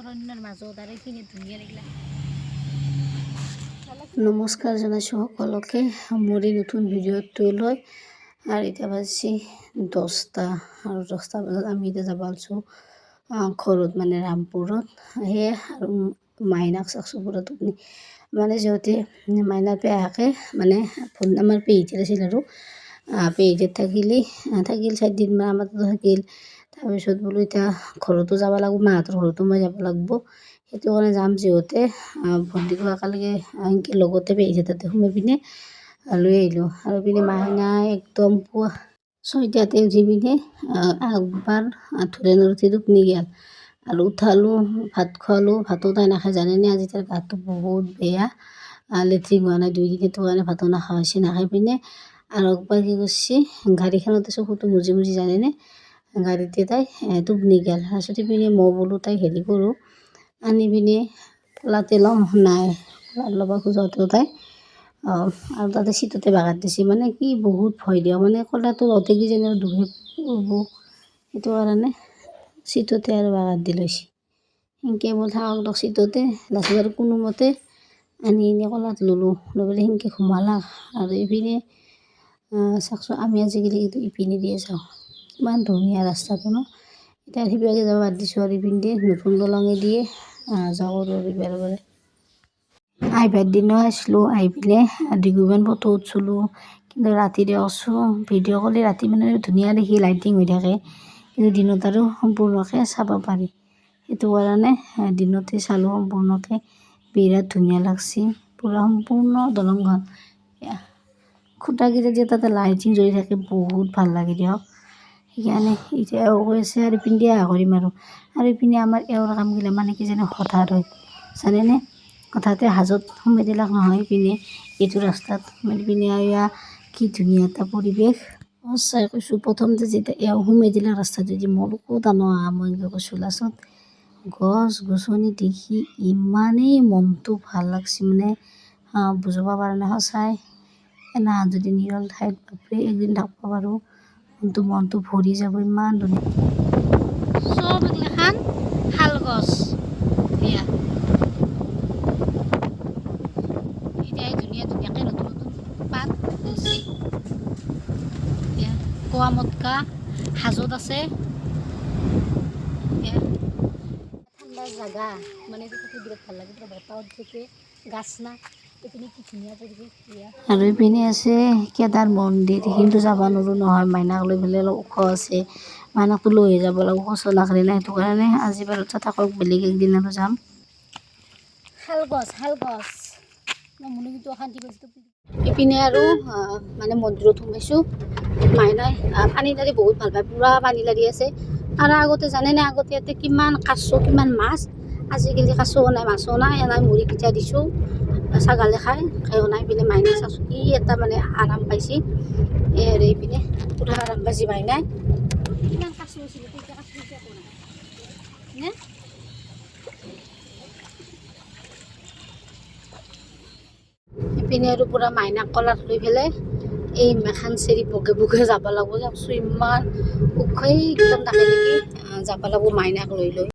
অৰণ্যৰ মাজত আৰু এইখিনি ধুনীয়া লাগিলে। নমস্কাৰ জনাইছোঁ সকলোকে মোৰ এই নতুন ভিডিঅ'টোলৈ। আৰু এতিয়া বাজিছে 10টা আৰু 10টা বজাত আমি এতিয়া যাব আছোঁ ঘৰত, মানে ৰামপুৰত। সেয়ে আৰু মাইনাক চাকছোঁ পুৰা টোপনি, মানে যিহঁতে মাইনাৰ পেহাকে মানে আমাৰ পেহীহঁত আছিল আৰু পেহীহঁত থাকিল 4দিনমান আমাৰ তাতে থাকিল। তাৰপিছত বোলো এতিয়া ঘৰতো যাব লাগিব, মাহঁতৰ ঘৰতো মই যাব লাগিব। সেইটো কাৰণে যাম, যিহঁতে ভণ্টিক একেলগে এনেকৈ লগতে পেহীহঁতৰ তাতে সোমাই পিনে লৈ আহিলোঁ। আৰু পিনে মাইনাই একদম পুৱা 6টাতে উঠি পিনে একবাৰ ধৰে নুঠি টোপনি গ'ল। আৰু উঠালোঁ, ভাত খোৱালোঁ, ভাতো তাই নাখায়, জানেনে আজি তাৰ গাটো বহুত বেয়া, লেট্ৰিন হোৱা নাই 2 দিন, সেইটো কাৰণে ভাতো নাখোৱা হৈছে। নাখাই পিনে আৰু একবাৰ কি কৰিছে, গাড়ীখনতে চকুটো মুজি মুজি, জানেনে গাড়ীতে তাই টোপনি গ'ল। তাৰপিছত পিনে মই বোলো তাইক হেৰি কৰোঁ, আনি পিনে কোলাতে ল'ম, নাই কোলাত ল'ব খোজোঁতেও তাই আৰু তাতে চিটতে বাগাত দিছে। মানে কি বহুত ভয় দিয়ক, মানে কোলাটো লওঁতে কি যেন দুখে পৰিব, সেইটো কাৰণে চিটতে আৰু বাগাত দি লৈছে। সেনেকৈ মই থাকক দিয়ক চিটতে, লাষ্টত আৰু কোনোমতে আনি কোলাত ল'লোঁ, লৈ পেলাই সেনেকৈ ঘুমালাক। আৰু ইপিনে চাওকচোন, আমি আজিকালি কিন্তু ইপিনে দিয়ে যাওঁ, কিমান ধুনীয়া ৰাস্তাটো ন। এতিয়া সিবাগে যাব বাদ দিছোঁ আৰু ইপিনে দিয়ে নতুন দলঙে দিয়ে যাওঁ আৰু ৰবিবাৰ বাৰে। আহিবাৰ দিনো আহিছিলোঁ, আহি পিনে ডিগুইমান ফটো উঠিছিলোঁ, কিন্তু ৰাতি দিয়কচোন ভিডিঅ' কৰি ৰাতি মানে ধুনীয়া দেখি লাইটিং হৈ থাকে, কিন্তু দিনত আৰু সম্পূৰ্ণকৈ চাব পাৰি। সেইটো কাৰণে দিনতে চালোঁ সম্পূৰ্ণকৈ, বিৰাট ধুনীয়া লাগছে পূৰা সম্পূৰ্ণ দলংখন। খুঁটাকেইটা দিয়ে তাতে লাইটিং জ্বলি থাকে, বহুত ভাল লাগে দিয়ক। সেইকাৰণে এতিয়া কৈ আছে আৰু ইপিনে দিয়ে কৰিম আৰু ইপিনে আমাৰ এওঁৰ কামগিলা মানে কি জানে হঠাৎ হয়, জানেনে। হঠাতে হাজত সোমাই দিলাক নহয়, ইপিনে এইটো ৰাস্তাত সোমাই পিনে এয়া কি ধুনীয়া এটা পৰিৱেশ। সঁচাই কৈছোঁ, প্ৰথমতে যেতিয়া এওঁ সোমাই দিলা ৰাস্তাটো দি মই ক'ত আনো আহা, মই এনেকৈ কৈছোঁ। লাষ্টত গছ গছনি দেখি ইমানেই মনটো ভাল লাগছে, মানে বুজাব পৰা নাই। সঁচাই এনা যদি নিৰল ঠাইত বাপৰে একদিন থাকিব পাৰোঁ, মনটো ভৰি যাব, ইমান ধুনীয়া। চব এইগিলাখান শাল গছ, এয়া এতিয়া ধুনীয়া ধুনীয়াকৈ নতুন নতুন পাত হৈছে। কোৱা মটকা হাজত আছে, ঠাণ্ডা জাগা, মানে থাকি বিৰাট ভাল লাগে, বতাহত থাকে, গাছ না এইপিনে কি ধুনীয়া পৰিৱেশ। আৰু এইপিনে আছে কেদাৰ মন্দিৰ, কিন্তু যাব নোৱাৰোঁ নহয়, মাইনাক লৈ পেলাই অলপ ওখ আছে, মাইনাকটো লৈহে যাব লাগিব, খোজ নাকাঢ়ি না। সেইটো কাৰণে আজি বাৰু থাকক, বেলেগ একদিন আৰু যাম। শাল গছ মনে কিন্তু অশান্তি পাইছোঁ। ইপিনে আৰু মানে মন্দিৰত সোমাইছোঁ। মাইনাই পানী লাৰি বহুত ভাল পায়, পূৰা পানী লাৰি আছে। আৰু আগতে জানেনে, আগতে ইয়াতে কিমান কাছ, কিমান মাছ, আজিকালি কাছও নাই, মাছো নাই, এনেই মুড়িকেইটা দিছোঁ, ছাগালে খাই নাই পিনে। মাইনাই চাচোন কি এটা মানে আৰাম পাইছে, এই আৰু এইপিনে পূৰা আৰাম পাইছে মাইনাই। কিমান কাছ হৈছিল, এতিয়া কাছ হৈছে একো নাই নে। ইপিনে আৰু পূৰা মাইনাক কলাত লৈ পেলাই এই মেখান চেৰি বগে বগে যাব লাগিব। চাওকচোন ইমান ওখ, একদম তাকে নেকি যাব লাগিব মাইনাক লৈ লৈ।